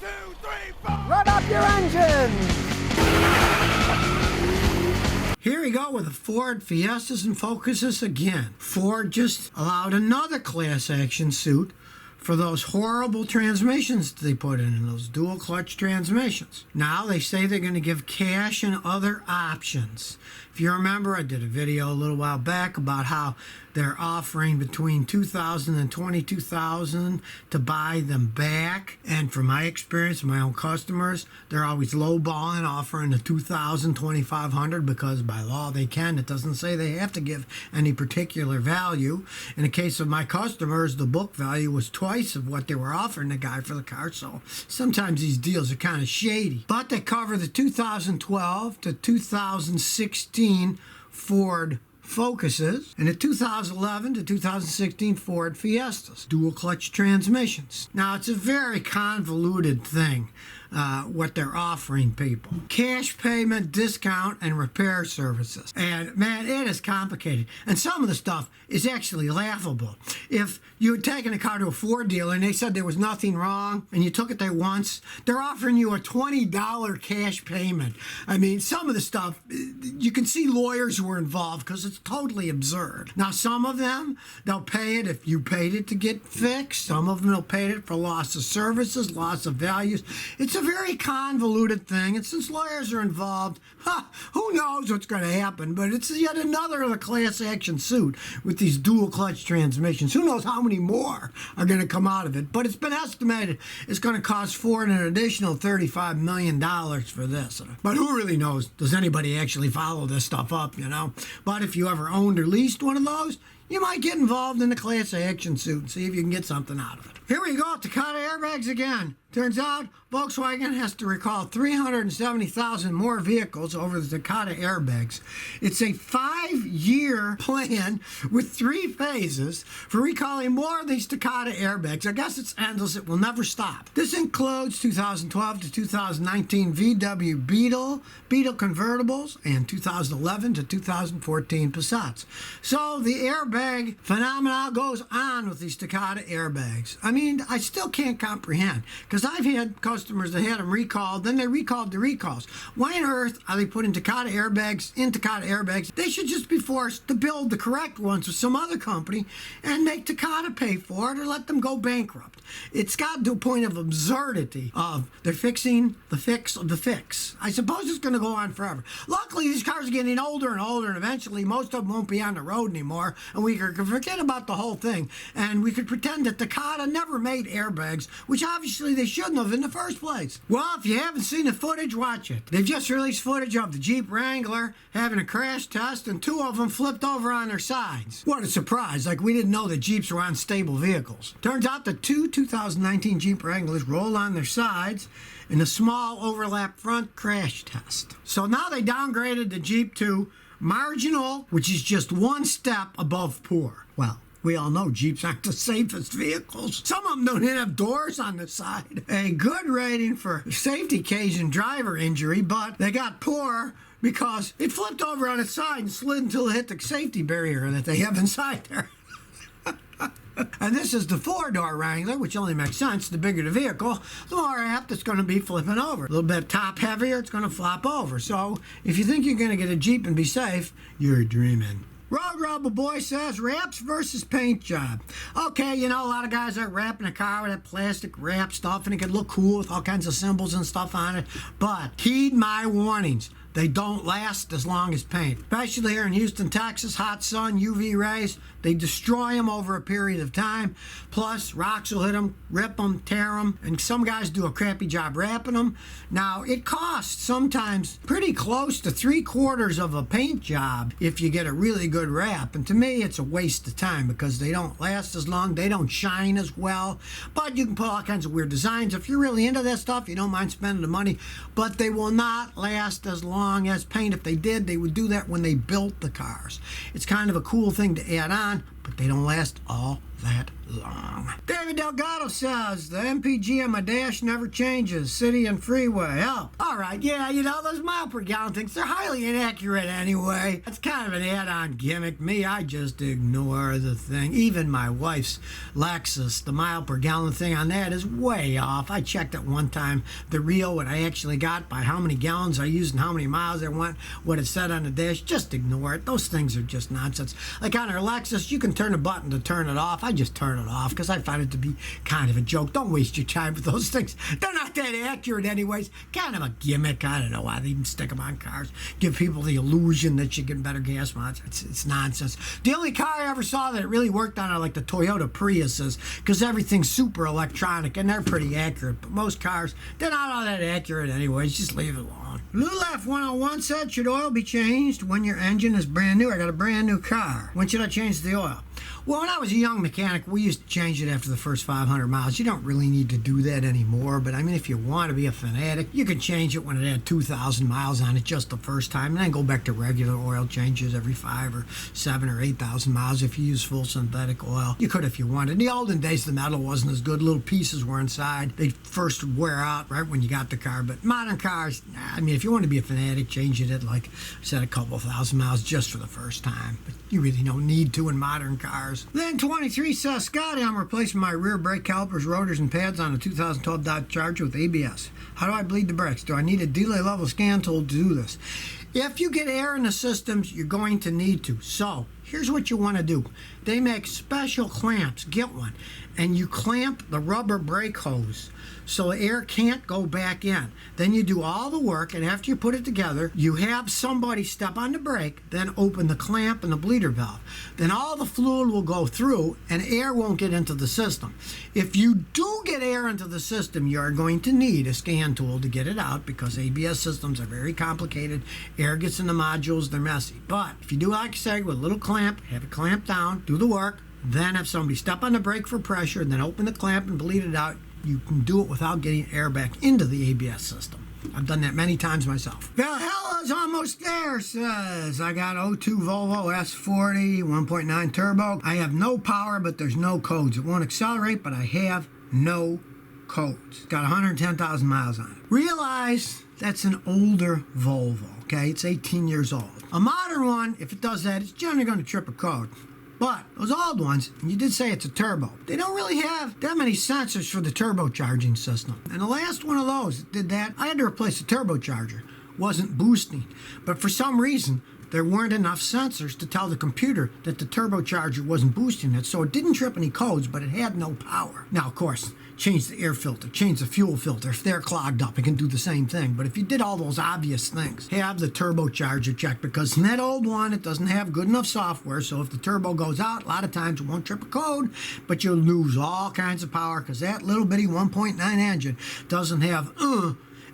2, 3, 4. Rev up your engines! Here we go with the Ford Fiestas and Focuses again. Ford just allowed another class action suit for those horrible transmissions they put in those dual clutch transmissions. Now they say they're going to give cash and other options. If you remember, I did a video a little while back about how they're offering between $2,000 and $22,000 to buy them back. And from my experience, my own customers, they're always lowballing, offering the $2,000, $2,500 because by law they can. It doesn't say they have to give any particular value. In the case of my customers, the book value was twice of what they were offering the guy for the car. So sometimes these deals are kind of shady. But they cover the 2012 to 2016 Ford Focuses and the 2011 to 2016 Ford Fiestas, dual clutch transmissions. Now, it's a very convoluted thing, what they're offering people. Cash payment, discount, and repair services. And man, it is complicated. And some of the stuff is actually laughable. If you had taken a car to a Ford dealer and they said there was nothing wrong and you took it there once, they're offering you a $20 cash payment. I mean, some of the stuff, you can see lawyers were involved because it's totally absurd. Now, some of them, they'll pay it if you paid it to get fixed. Some of them, they'll pay it for loss of services, loss of values. It's a very convoluted thing, and since lawyers are involved, who knows what's going to happen, but it's yet another of the class action suit with these dual clutch transmissions. Who knows how many more are going to come out of it, but it's been estimated it's going to cost Ford an additional $35 million for this. But who really knows? Does anybody actually follow this stuff up, you know? But if you ever owned or leased one of those, you might get involved in the class action suit and see if you can get something out of it. Here we go, Takata airbags again. Turns out Volkswagen has to recall 370,000 more vehicles over the Takata airbags. It's a 5-year plan with 3 phases for recalling more of these Takata airbags. I guess it's endless. It will never stop. This includes 2012 to 2019 VW Beetle convertibles, and 2011 to 2014 Passats. So the airbag phenomenon goes on with these Takata airbags. I mean, I still can't comprehend, because I've had customers that had them recalled, then they recalled the recalls. Why on earth are they putting Takata airbags in Takata airbags? They should just be forced to build the correct ones with some other company and make Takata pay for it or let them go bankrupt. It's gotten to a point of absurdity of they're fixing the fix of the fix. I suppose it's going to go on forever. Luckily, these cars are getting older and older, and eventually most of them won't be on the road anymore, and we can forget about the whole thing, and we could pretend that Takata never made airbags, which obviously they shouldn't have in the first place. Well, if you haven't seen the footage, watch it. They've just released footage of the Jeep Wrangler having a crash test, and 2 of them flipped over on their sides. What a surprise, like we didn't know that Jeeps were unstable vehicles. Turns out the 2 2019 Jeep Wranglers rolled on their sides in a small overlap front crash test. So now they downgraded the Jeep to marginal, which is just 1 step above poor. Well, we all know Jeeps aren't the safest vehicles. Some of them don't even have doors on the side. A good rating for safety occasion driver injury, but they got poor because it flipped over on its side and slid until it hit the safety barrier that they have inside there. And this is the 4-door Wrangler, which only makes sense. The bigger the vehicle, the more apt it's going to be flipping over. A little bit top heavier, it's going to flop over. So if you think you're going to get a Jeep and be safe, you're dreaming. Road Rubble Boy says, wraps versus paint job. Okay, you know, a lot of guys are wrapping a car with that plastic wrap stuff, and it can look cool with all kinds of symbols and stuff on it. But heed my warnings. They don't last as long as paint. Especially here in Houston, Texas, hot sun, UV rays, they destroy them over a period of time. Plus, rocks will hit them, rip them, tear them, and some guys do a crappy job wrapping them. Now, it costs sometimes pretty close to 3/4 of a paint job if you get a really good wrap. And to me, it's a waste of time because they don't last as long, they don't shine as well. But you can put all kinds of weird designs. If you're really into that stuff, you don't mind spending the money, but they will not last as long as paint. If they did, they would do that when they built the cars. It's kind of a cool thing to add on, but they don't last all that long. David Delgado says, the MPG on my dash never changes. City and freeway, help. All right, yeah, you know, those mile per gallon things, they're highly inaccurate anyway. That's kind of an add-on gimmick. Me, I just ignore the thing. Even my wife's Lexus, the mile per gallon thing on that is way off. I checked it one time, the real, what I actually got by how many gallons I used and how many miles I went, what it said on the dash. Just ignore it. Those things are just nonsense. Like on our Lexus, you can turn a button to turn it off. I just turn it off because I find it to be kind of a joke. Don't waste your time with those things. They're not that accurate anyways. Kind of a gimmick. I don't know why they even stick them on cars. Give people the illusion that you get better gas mileage. It's nonsense. The only car I ever saw that it really worked on are like the Toyota Priuses because everything's super electronic and they're pretty accurate. But most cars, they're not all that accurate anyways. Just leave it alone. Lulaf 101 said, should oil be changed when your engine is brand new? I got a brand new car. When should I change the oil? Well, when I was a young mechanic, we used to change it after the first 500 miles. You don't really need to do that anymore, but I mean, if you want to be a fanatic, you can change it when it had 2,000 miles on it just the first time, and then go back to regular oil changes every 5 or 7 or 8,000 miles if you use full synthetic oil. You could if you wanted. In the olden days, the metal wasn't as good. Little pieces were inside. They'd first wear out right when you got the car, but modern cars, I mean, if you want to be a fanatic, change it at, like I said, a couple thousand miles just for the first time, but you really don't need to in modern cars. Then 23 says, Scotty, I'm replacing my rear brake calipers, rotors, and pads on a 2012 Dodge Charger with ABS. How do I bleed the brakes? Do I need a delay level scan tool to do this? If you get air in the systems, you're going to need to. So here's what you want to do. They make special clamps. Get one. And you clamp the rubber brake hose so air can't go back in. Then you do all the work, and after you put it together, you have somebody step on the brake, then open the clamp and the bleeder valve. Then all the fluid will go through, and air won't get into the system. If you do get air into the system, you are going to need a scan tool to get it out because ABS systems are very complicated. Air gets in the modules, they're messy. But if you do like I say, with a little clamp, have it clamped down, do the work, then have somebody step on the brake for pressure, and then open the clamp and bleed it out. You can do it without getting air back into the ABS system. I've done that many times myself. Valhalla's almost there, says. I got 02 Volvo S40, 1.9 turbo. I have no power, but there's no codes. It won't accelerate, but I have no codes. Got 110,000 miles on it. Realize that's an older Volvo, okay? It's 18 years old. A modern one, if it does that, it's generally going to trip a code. But those old ones, and you did say it's a turbo, they don't really have that many sensors for the turbocharging system. And the last one of those that did that, I had to replace the turbocharger. Wasn't boosting. But for some reason, there weren't enough sensors to tell the computer that the turbocharger wasn't boosting it, so it didn't trip any codes, but it had no power. Now, of course, change the air filter, change the fuel filter. If they're clogged up, it can do the same thing. But if you did all those obvious things, have the turbocharger checked, because in that old one, it doesn't have good enough software, so if the turbo goes out, a lot of times it won't trip a code, but you'll lose all kinds of power, because that little bitty 1.9 engine doesn't have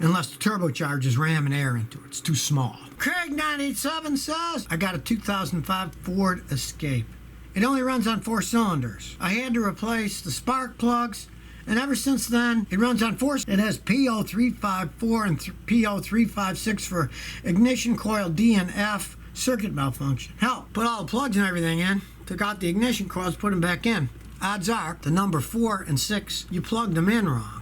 unless the turbocharger is ramming air into it. It's too small. Craig 987 says, I got a 2005 Ford Escape. It only runs on 4 cylinders. I had to replace the spark plugs, and ever since then, it runs on 4. It has PO354 and PO356 for ignition coil D and F circuit malfunction. Hell, put all the plugs and everything in, took out the ignition coils, put them back in. Odds are, the number 4 and 6, you plugged them in wrong.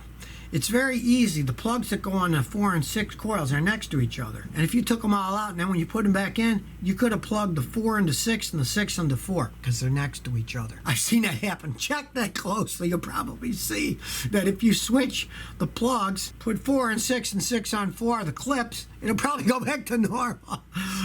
It's very easy. The plugs that go on the 4 and 6 coils are next to each other. And if you took them all out and then when you put them back in, you could have plugged the 4 into 6 and the 6 into 4 because they're next to each other. I've seen that happen. Check that closely. You'll probably see that if you switch the plugs, put 4 and 6 and 6 on 4, the clips, it'll probably go back to normal.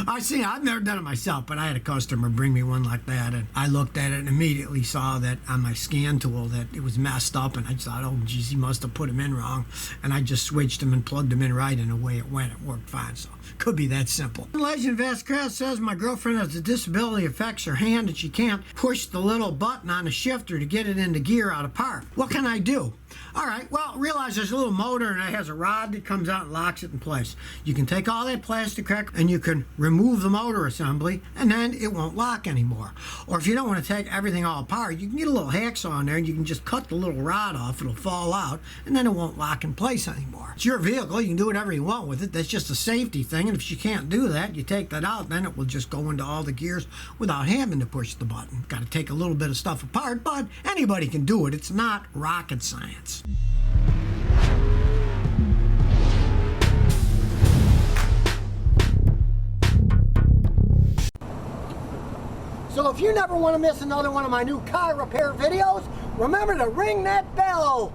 I've never done it myself, but I had a customer bring me one like that, and I looked at it and immediately saw that on my scan tool that it was messed up, and I thought, oh, geez, he must have put them in wrong, and I just switched them and plugged them in right, and away it went. It worked fine, so could be that simple. Legend Vasquez says, my girlfriend has a disability, affects her hand, and she can't push the little button on the shifter to get it into gear out of park. What can I do? All right, well, realize there's a little motor and it has a rod that comes out and locks it in place. You can take all that plastic crack and you can remove the motor assembly, and then it won't lock anymore. Or if you don't want to take everything all apart, you can get a little hacksaw in there and you can just cut the little rod off. It'll fall out and then it won't lock in place anymore. It's your vehicle. You can do whatever you want with it. That's just a safety thing, and if you can't do that, you take that out, then it will just go into all the gears without having to push the button. Got to take a little bit of stuff apart, but anybody can do it. It's not rocket science. So if you never want to miss another one of my new car repair videos, remember to ring that bell.